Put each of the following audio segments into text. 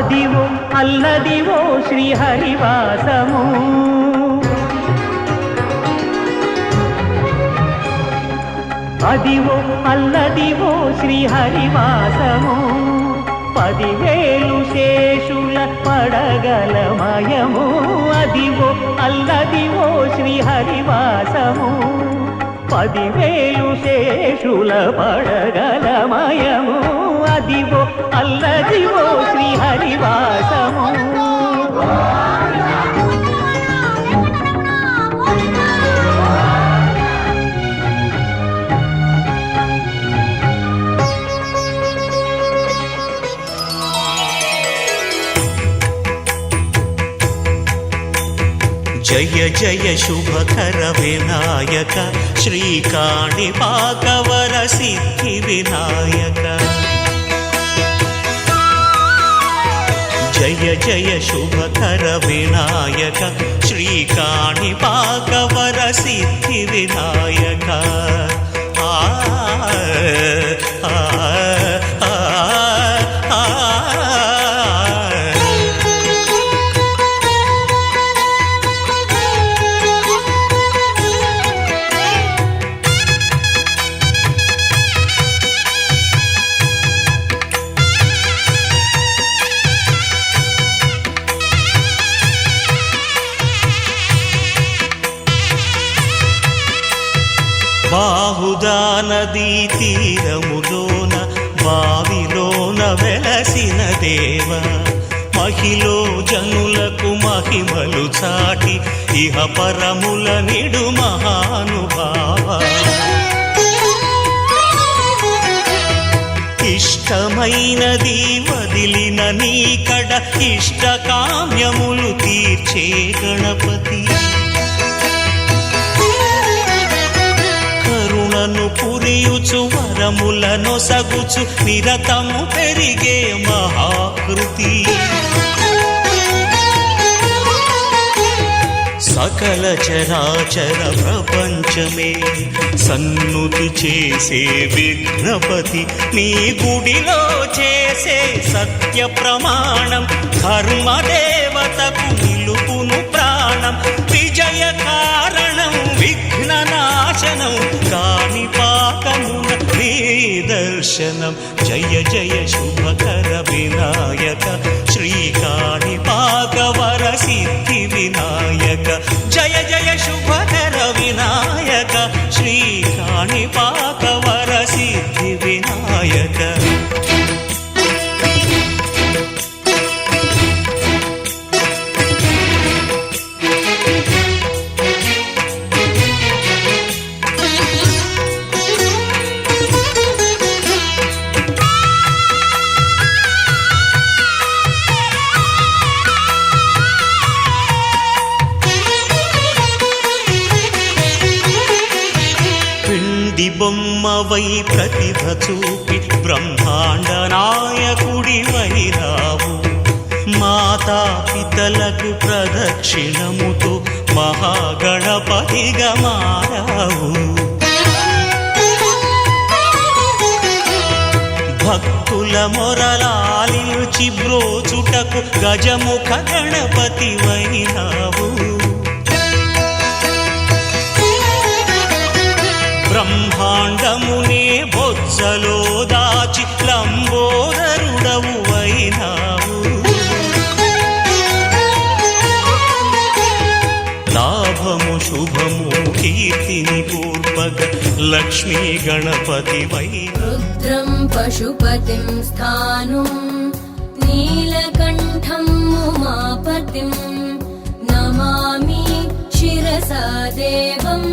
అదివో అల్లదివో శ్రీహరివాసము అదివో అల్లదివో శ్రీహరివాసము 10,000 శేషుల పడగలమయము అదివో అల్లదివో శ్రీహరివాసము 10,000 శేషుల పడగలమయము అదివో అల్లదివో శ్రీహరివాసము జయ జయ శుభకర వినాయక శ్రీకాణిపాకవర సిద్ధి వినాయక జయ జయ శుభకర వినాయక శ్రీకాణిపాకవర సిద్ధి వినాయక బాహుదా నదీ తీరములోన బావిలోన వెలసిన దేవ మహిలో జనులకు మహిమలు చాటి ఇహ పరముల నిడు మహానుభావ ఇష్టమైనది వదిలిన నీకడ ఇష్ట కామ్యములు తీర్చే గణపతి కరుణను పురియుచు వరములను సగుచు నిరతము పెరిగే మహాకృతి సకల చరాచర ప్రపంచమే సన్నుతి చేసే విఘ్నపతి నీ గుడిలో చేసే సత్య ప్రమాణం ధర్మదేవతకు నిలుపును ప్రాణం విజయ కారణం విఘ్న నాశనం కాణిపాకమున నీ దర్శనం జయ జయ శుభకర వినాయక శ్రీకాణిపాకవర సిద్ధి వినాయక జయ జయ శుభకర వినాయక శ్రీకాణిపాకవర సిద్ధి వినాయక బొమ్మవై ప్రతిభ చూపి బ్రహ్మాండ నాయకుడివై రావు మాతా పితలకు ప్రదక్షిణముతో మహాగణపతిగా మారావు భక్తుల మొరలాలించి బ్రోచుటకు గజముఖ గణపతివై రావు బ్రహ్మాండమునే బొజ్జలో దాచి లంబోదరుడవు అయినావు లాభము శుభము కీర్తిని పూర్వక లక్ష్మీ గణపతి వై రుద్రం పశుపతిం స్థానుం నీలకంఠం ఉమాపతిం నమామి శిరసా దేవం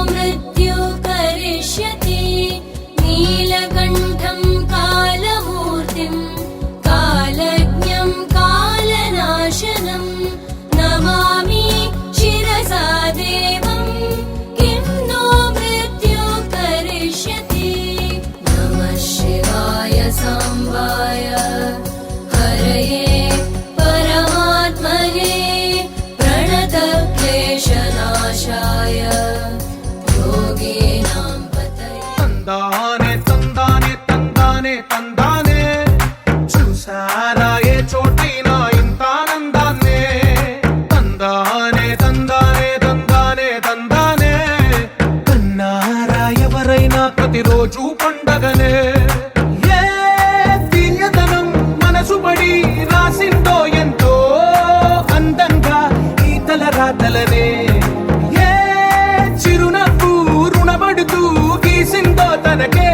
मृत्यु करिष्यति नीलकण्ठं कालमूर्तिं कालज्ञं कालनाशनं नमामि शिरसा देवं किं नो मृत्यु करिष्यति नमः शिवाय सांबाय हरये परमात्मने प्रणतक्लेशनाशाय తందానే తందానే తందానే తందానే చూసి చూసారా ఏ చోటైనా ఇంత ఆనందాన్నే తందానే తందానే తందానే తందానే కన్నారా ఎవరైనా ప్రతిరోజు పండగనే ఏ తీయదనం మనసు పడి రాసిందో ఎంతో అందంగా ఈ తలరాతలనే ఏ చిరునవ్వు రుణపడుతూ గీసిందో తనకే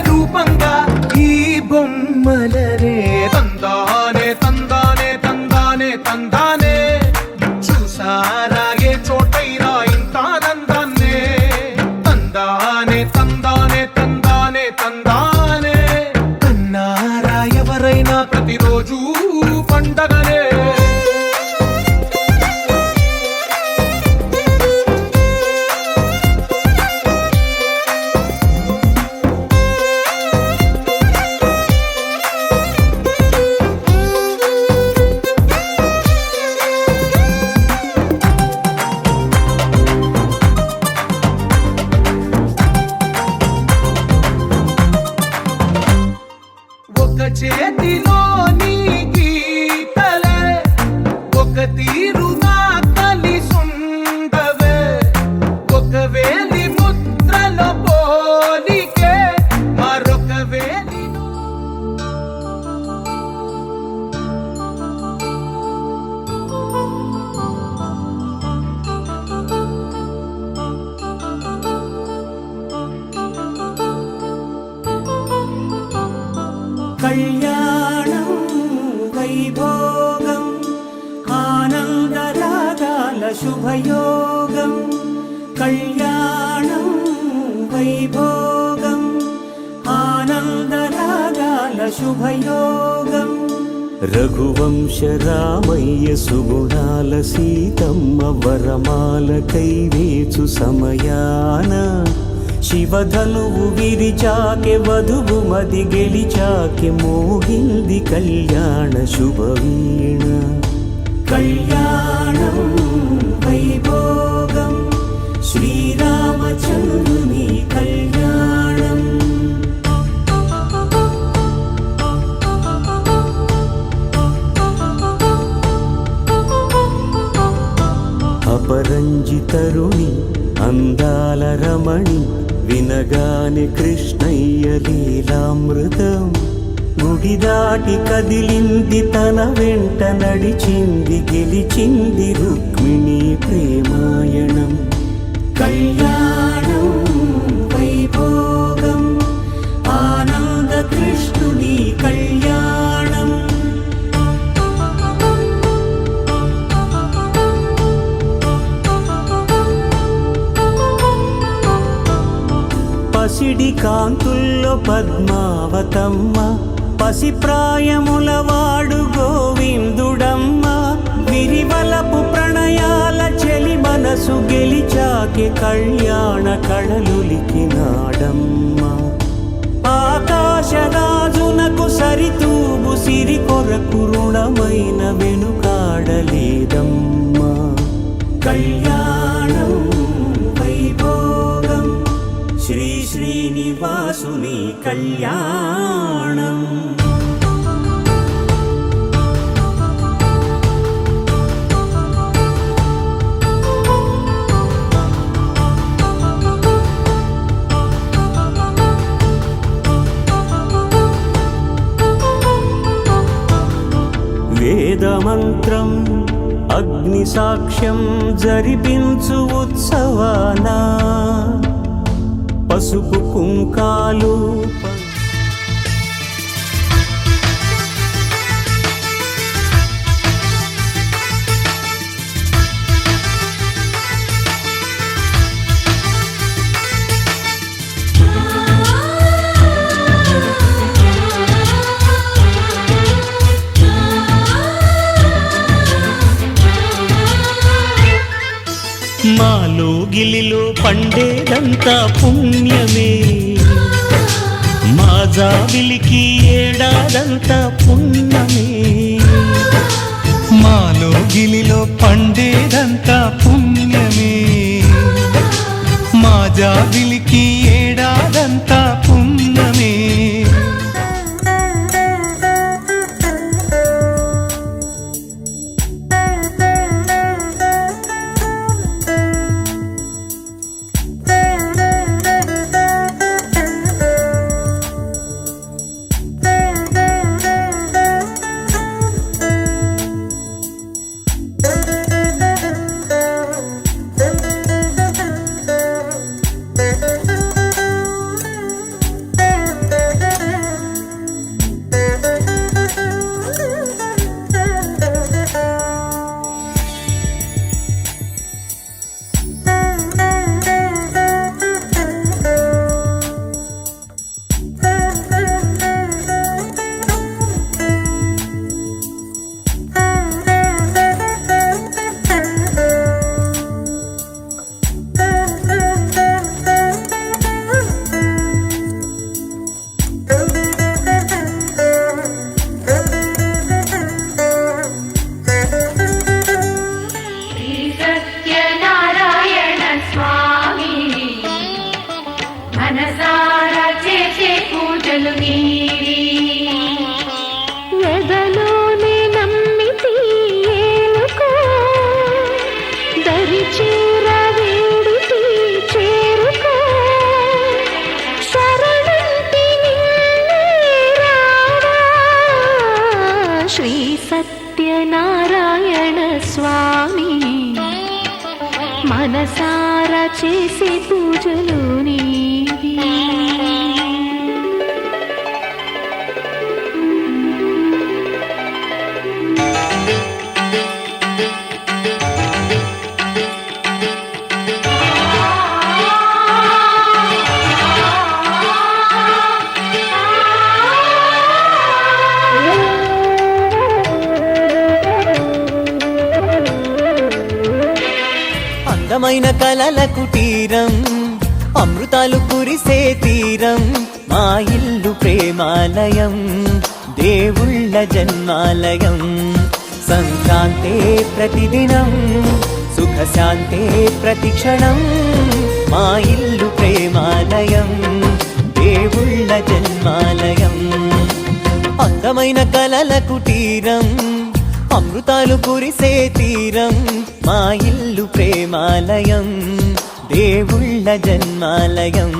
రూపంగా ఈ బొమ్మలనే తందానే తందానే తందానే తందానే చూసారా ఏ చోటైనా ఇంత ఆనందాన్నే తందానే తందానే తందానే తందానే కన్నారా ఎవరైనా ప్రతిరోజు పండగనే ఒక చేతిలో నీ గీతలే ఒక తీరుగా కలిసుండవే ఒక వేలి ముద్రలో పోలికే మరొక వేలి కళ్యాణం వైభోగం ఆనందరాగాల శుభయోగం కళ్యాణం వైభోగం ఆనందరాగాల శుభయోగం రఘువంశ రామయ్య సుగుణాల సీతమ్మ వరమాల కైవేచు సమయాన శివధనువు విరిచాకె వధువు మది గెలిచాకె మోగింది కళ్యాణ శుభవీణ కళ్యాణం వైభోగం శ్రీరామచంద్రుని కళ్యాణం అపరంజితరుణి అందాల రమణి వినగానే కృష్ణయ్య లీలామృతం గుడి దాటి కదిలింది తన వెంట నడిచింది గెలిచింది రుక్మిణి ప్రేమాయణం కళ్యాణం వైభోగం ఆనంద కృష్ణుని కళ్యాణం పసిడి కాంతుల్లో పద్మావతమ్మ పసిప్రాయముల వాడు గోవిందుడమ్మ విరివలపు ప్రణయాల చెలి మనసు గెలిచాకె కళ్యాణ కళలులికినాడమ్మ ఆకాశరాజునకు సరితూబు సిరి కొరకు రుణమైన వెనుకాడలేదమ్మా కళ్యాణం వైభోగం శ్రీ శ్రీనివాసుని కళ్యాణం వేదమంత్రం అగ్ని సాక్ష్యం జరిపించు ఉత్సవానా పసుపు కుంకాలు మాలో గిలిలో పండేదంతా పుణ్యమే మా జాబిలికి ఏడాదంతా పుణ్యమే మాలో గిలిలో పండేదంతా పుణ్యమే మా జాబిలికి ఏడాదంతా పుణ్యమే దీవెనలు నీవి ఎదలోనే నమ్మితి ఏలుకో దరి చేర వేడితి చేరుకో శరణంటి నిన్నే రావా శ్రీ సత్యనారాయణ స్వామి మనసారా చేసే పూజలు నీవి అందమైన కలల కుటీరం అమృతాలు కురిసే తీరం మా ఇల్లు ప్రేమాలయం దేవుళ్ళ జన్మాలయం సంక్రాంతే ప్రతిదినం సుఖశాంతే ప్రతిక్షణం మా ఇల్లు ప్రేమాలయం దేవుళ్ళ జన్మాలయం అందమైన కలల కుటీరం అమృతాలు కురిసే తీరం మా ఇల్లు ప్రేమాలయం దేవుళ్ళ జన్మాలయం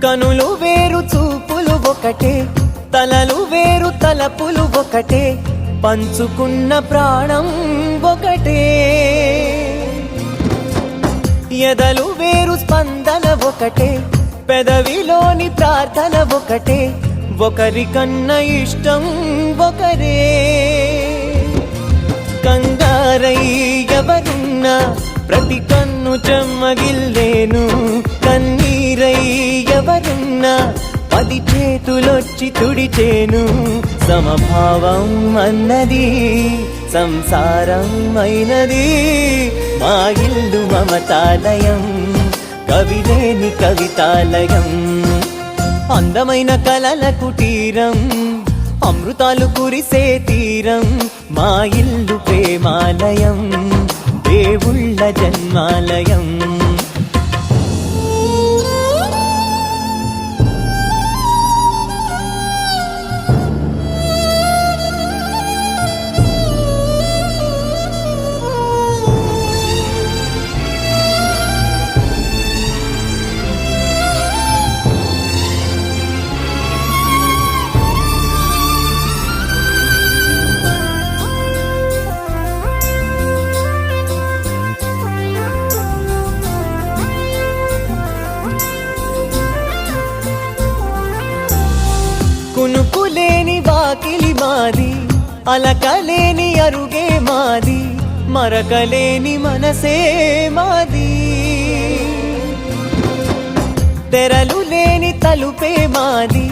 కనులు వేరు చూపులు ఒకటే తలలు వేరు తలపులు ఒకటే పంచుకున్న ప్రాణం ఒకటే ఎదలు వేరు స్పందన ఒకటే పెదవిలోని ప్రార్థన ఒకటే ఒకరికన్నా ఇష్టం ఒకరే కంగారై ఎవరున్నా ప్రతి కన్ను చెమ్మగిల్లేను కన్నీరై ఎవరున్నా 10 చేతులొచ్చి తుడిచేను సమభావం అన్నది సంసారం అయినది మా ఇల్లు మమతాలయం కవిలేని కవితాలయం అందమైన కలల కుటీరం అమృతాలు కురిసే తీరం మా ఇల్లు ప్రేమాలయం దేవుళ్ళ జన్మాలయం కునుకులేని వాకిలి మాది అలకలేని అరుగే మాది మరకలేని మనసే మాది తెరలు లేని తలుపే మాది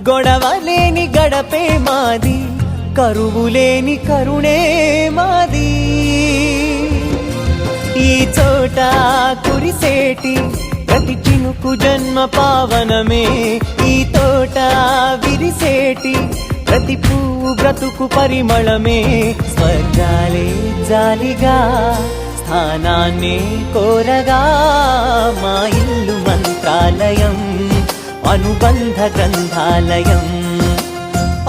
గొడవ లేని గడపే మాది కరువు లేని కరుణే మాది ఈ చోట కురిసేటి ప్రతి చినుకు జన్మ పావనమే ఈ తోట విరిసేటి ప్రతి పువ్వు బ్రతుకు పరిమళమే స్వర్గాలే జాలిగా స్థానాన్ని కోరగా మా ఇల్లు మంత్రాలయం అనుబంధ గ్రంథాలయం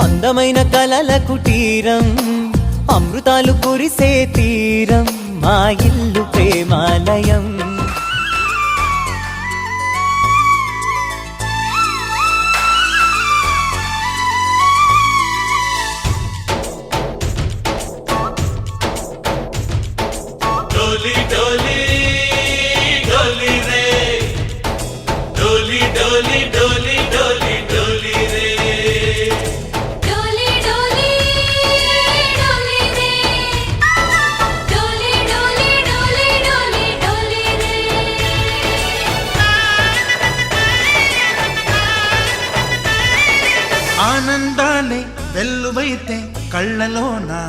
అందమైన కలల కుటీరం అమృతాలు కురిసే తీరం మా ఇల్లు ప్రేమాలయం डोली डोली डोली रे डोली डोली डोली डोली डोली रे डोली डोली గుండెలోనా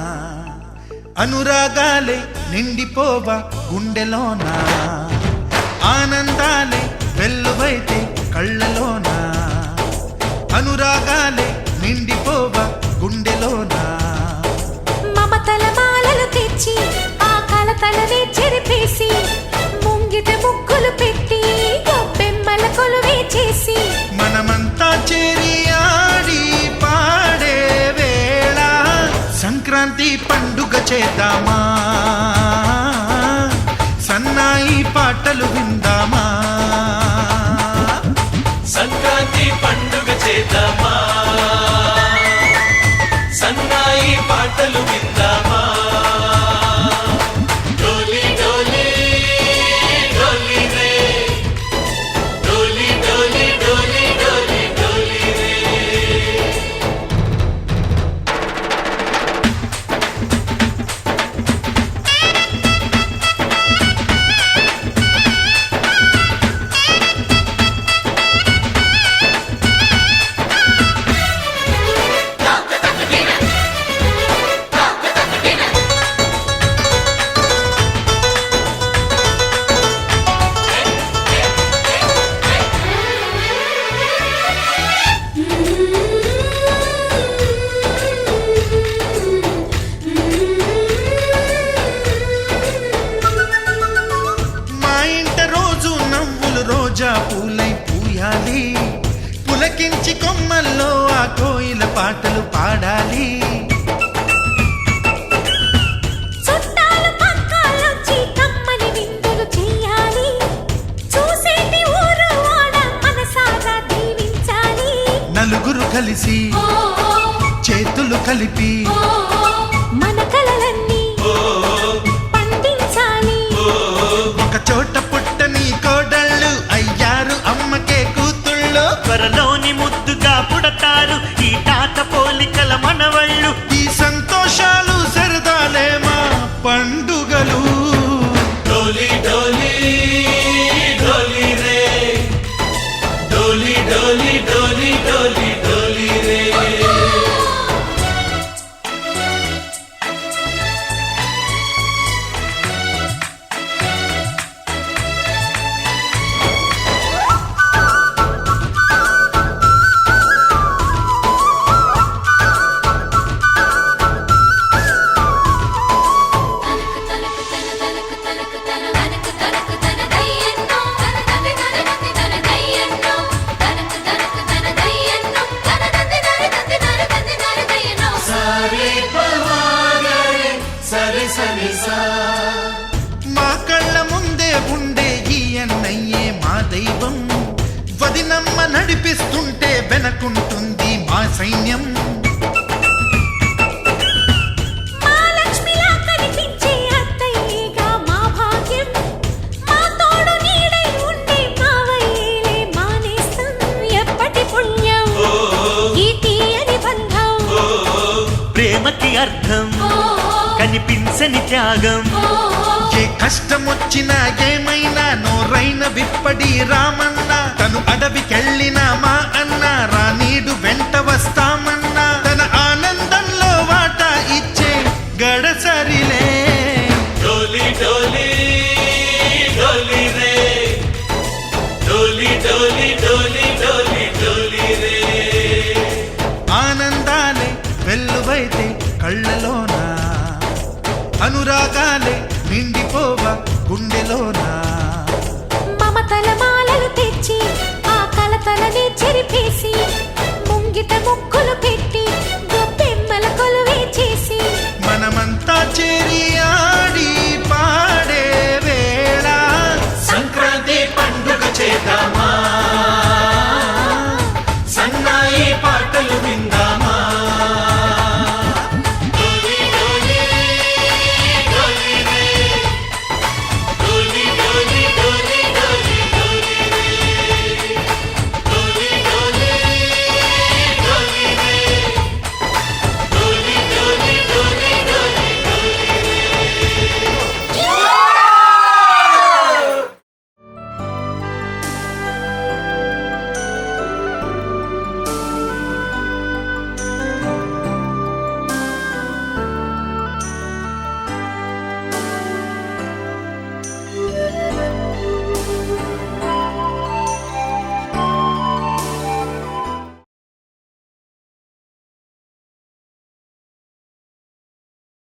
అనురాగాలే నిండిపోవా గుండెలోనా ఆనందాలే వెల్లువైతే కళ్ళలోనా అనురాగాలే నిండిపోవా గుండెలోనా మమతల మాలలు తెచ్చి ఆ కలతలనే చెరిపేసి ముంగిట ముగ్గులు పెట్టి గొప్పెమ్మల కొలువే చేసి మనమంతా చేరి ఆడి పాడే వేళ సంక్రాంతి పండుగ చేద్దామా సన్నాయి పాటలు విందామా సంక్రాంతి పండుగ చేద్దామా సన్నాయి పాటలు విందామా డోలి డోలి డోలి రే డోలి డోలి డోలి డోలి డోలి రే మా ఇంట రోజు నవ్వులు రోజా పూలై పూయాలి పులకించి కొమ్మల్లో ఆ కోయిల పాటలు పాడాలి చుట్టాలు పక్కాలొచ్చి కమ్మని విందులు చెయ్యాలి చూసేటి ఊరు వాడ మనసారా దీవించాలి నలుగురు కలిసి చేతులు కలిపి మన కలలన్నీ పండించాలి ఒక చోట పుట్టని కోడళ్ళు అయ్యారు అమ్మకే కూతుళ్ళు త్వరలోని ముద్దుగా పుడతారు ఈ తాత పోలికల మనవళ్ళు ఈ సంతోషాలు సరదాలే మా పండుగలు డోలి డోలి డోలి రే డోలి డోలి డోలి డోలి డోలి రే సరి సరి సా మా కళ్ళ ముందే ఉండే ఈ అన్నయ్యే మా దైవం వదినమ్మ నడిపిస్తుంటే వెనకుంటుంది మా సైన్యం మా లక్ష్మిలా కనిపించే అత్తయ్యేగా మా భాగ్యం మా తోడు నీడై ఉండే మావయ్యేలే మా నేస్తం ఎప్పటి పుణ్యం ఈ తీయని బంధం ప్రేమకి అర్థం కనిపించని త్యాగం ఏ కష్టం వచ్చినా ఏమైనా నోరైన విప్పడి రామన్న తను అడవికెళ్ళిన మా అన్న రానీడు వెంట వస్తామన్నా తన ఆనందంలో వాటా ఇచ్చే గడసరిలే డోలి డోలి డోలి రే డోలి డోలి డోలి డోలి డోలి రే ఆనందాలే వెల్లువైతే కళ్ళలోనా అనురాగాలే నిండిపోవా గుండెలోనా మమతల మాలలు తెచ్చి ఆ కలతలనే చెరిపేసి ముంగిట ముగ్గులు పెట్టి